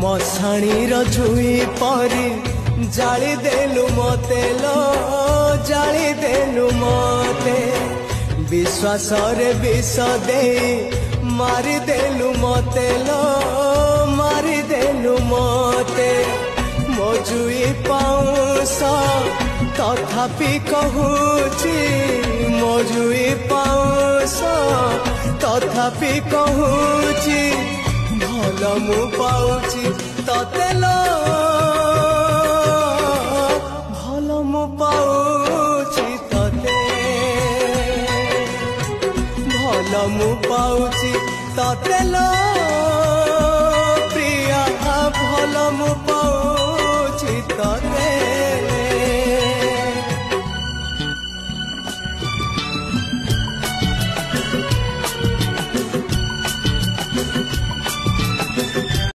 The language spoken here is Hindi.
मशाणी रुई परी जाली देलु मते लो जाली देलु मते विश्वास रे विष दे मारी देलु मते लो मारी देलु मते मजुई पाउस तथापि कहूची मजुई पाउस तथापि कहूची भल मु पाउची तते लो भल मु पाउची तते भल मु पाउची तते लो।